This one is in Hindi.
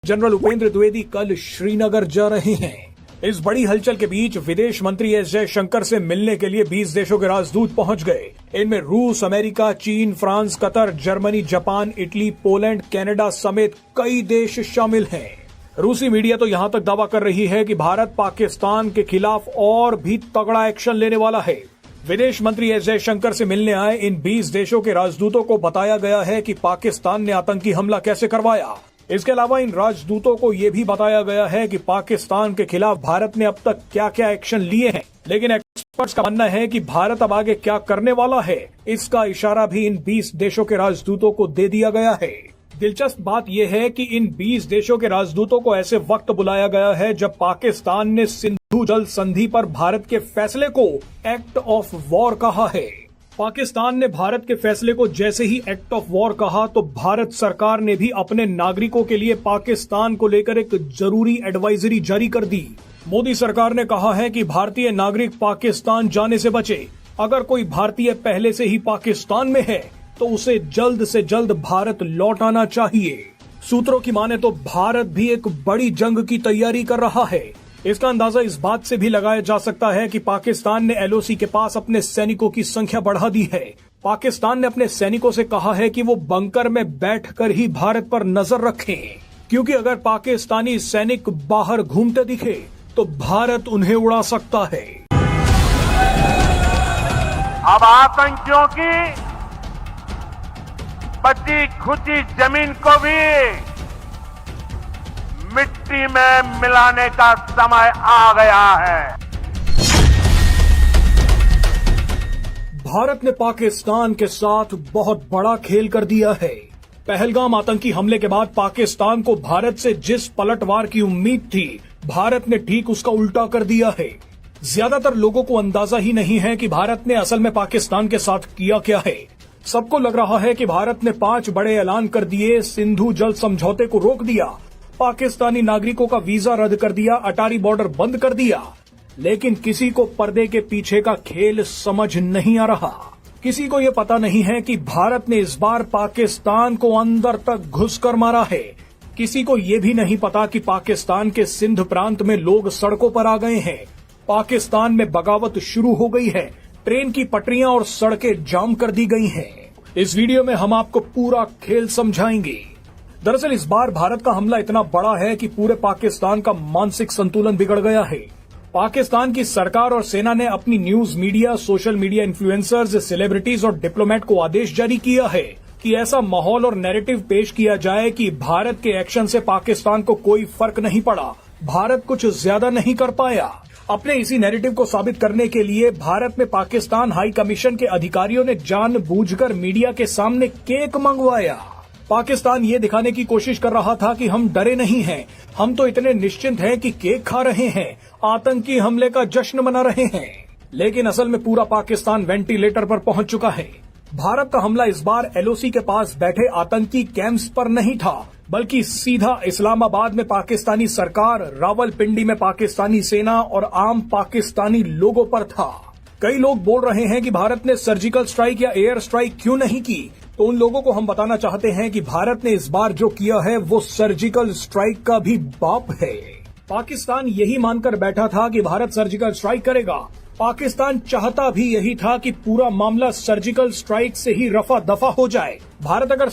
जनरल उपेंद्र द्विवेदी कल श्रीनगर जा रहे हैं। इस बड़ी हलचल के बीच विदेश मंत्री एस जयशंकर से मिलने के लिए 20 देशों के राजदूत पहुंच गए। इनमें रूस, अमेरिका, चीन, France, Qatar, Germany, Japan, Italy, Poland, Canada समेत कई देश शामिल हैं। रूसी मीडिया तो यहां तक दावा कर रही है कि भारत पाकिस्तान के खिलाफ और भी तगड़ा एक्शन लेने वाला है। विदेश मंत्री एस जयशंकर से मिलने आए इन 20 देशों के राजदूतों को बताया गया है कि पाकिस्तान ने आतंकी हमला कैसे करवाया। इसके अलावा इन राजदूतों को ये भी बताया गया है कि पाकिस्तान के खिलाफ भारत ने अब तक क्या क्या एक्शन लिए हैं। लेकिन एक्सपर्ट्स का मानना है कि भारत अब आगे क्या करने वाला है, इसका इशारा भी इन 20 देशों के राजदूतों को दे दिया गया है। दिलचस्प बात यह है कि इन 20 देशों के राजदूतों को ऐसे वक्त बुलाया गया है जब पाकिस्तान ने सिंधु जल संधि पर भारत के फैसले को एक्ट ऑफ वॉर कहा है। पाकिस्तान ने भारत के फैसले को जैसे ही एक्ट ऑफ वॉर कहा तो भारत सरकार ने भी अपने नागरिकों के लिए पाकिस्तान को लेकर एक जरूरी एडवाइजरी जारी कर दी। मोदी सरकार ने कहा है कि भारतीय नागरिक पाकिस्तान जाने से बचे। अगर कोई भारतीय पहले से ही पाकिस्तान में है तो उसे जल्द से जल्द भारत लौट आना चाहिए। सूत्रों की माने तो भारत भी एक बड़ी जंग की तैयारी कर रहा है। इसका अंदाजा इस बात से भी लगाया जा सकता है कि पाकिस्तान ने एलओसी के पास अपने सैनिकों की संख्या बढ़ा दी है। पाकिस्तान ने अपने सैनिकों से कहा है कि वो बंकर में बैठकर ही भारत पर नजर रखें, क्योंकि अगर पाकिस्तानी सैनिक बाहर घूमते दिखे तो भारत उन्हें उड़ा सकता है। अब आतंकियों की बची खुची जमीन को भी मिट्टी में मिलाने का समय आ गया है। भारत ने पाकिस्तान के साथ बहुत बड़ा खेल कर दिया है। पहलगाम आतंकी हमले के बाद पाकिस्तान को भारत से जिस पलटवार की उम्मीद थी, भारत ने ठीक उसका उल्टा कर दिया है। ज्यादातर लोगों को अंदाजा ही नहीं है कि भारत ने असल में पाकिस्तान के साथ किया क्या है। सबको लग रहा है कि भारत ने 5 बड़े ऐलान कर दिए, सिंधु जल समझौते को रोक दिया, पाकिस्तानी नागरिकों का वीजा रद्द कर दिया, अटारी बॉर्डर बंद कर दिया। लेकिन किसी को पर्दे के पीछे का खेल समझ नहीं आ रहा। किसी को ये पता नहीं है कि भारत ने इस बार पाकिस्तान को अंदर तक घुसकर मारा है। किसी को ये भी नहीं पता कि पाकिस्तान के सिंध प्रांत में लोग सड़कों पर आ गए हैं। पाकिस्तान में बगावत शुरू हो गई है। ट्रेन की पटरियां और सड़कें जाम कर दी गई हैं। इस वीडियो में हम आपको पूरा खेल समझाएंगे। दरअसल इस बार भारत का हमला इतना बड़ा है कि पूरे पाकिस्तान का मानसिक संतुलन बिगड़ गया है। पाकिस्तान की सरकार और सेना ने अपनी news media, social media influencers, celebrities और डिप्लोमेट को आदेश जारी किया है कि ऐसा माहौल और नैरेटिव पेश किया जाए कि भारत के एक्शन से पाकिस्तान को कोई फर्क नहीं पड़ा, भारत कुछ ज्यादा नहीं कर पाया। अपने इसी नैरेटिव को साबित करने के लिए भारत में पाकिस्तान हाई कमीशन के अधिकारियों ने जानबूझकर मीडिया के सामने केक मंगवाया। पाकिस्तान ये दिखाने की कोशिश कर रहा था कि हम डरे नहीं हैं, हम तो इतने निश्चिंत हैं कि केक खा रहे हैं, आतंकी हमले का जश्न मना रहे हैं। लेकिन असल में पूरा पाकिस्तान वेंटिलेटर पर पहुंच चुका है। भारत का हमला इस बार एलओसी के पास बैठे आतंकी कैंप्स पर नहीं था, बल्कि सीधा इस्लामाबाद में पाकिस्तानी सरकार, रावलपिंडी में पाकिस्तानी सेना और आम पाकिस्तानी लोगों पर था। कई लोग बोल रहे हैं कि भारत ने सर्जिकल स्ट्राइक या एयर स्ट्राइक क्यों नहीं की, तो उन लोगों को हम बताना चाहते हैं कि भारत ने इस बार जो किया है वो सर्जिकल स्ट्राइक का भी बाप है। पाकिस्तान यही मानकर बैठा था कि भारत सर्जिकल स्ट्राइक करेगा। पाकिस्तान चाहता भी यही था कि पूरा मामला सर्जिकल स्ट्राइक से ही रफा दफा हो जाए। भारत अगर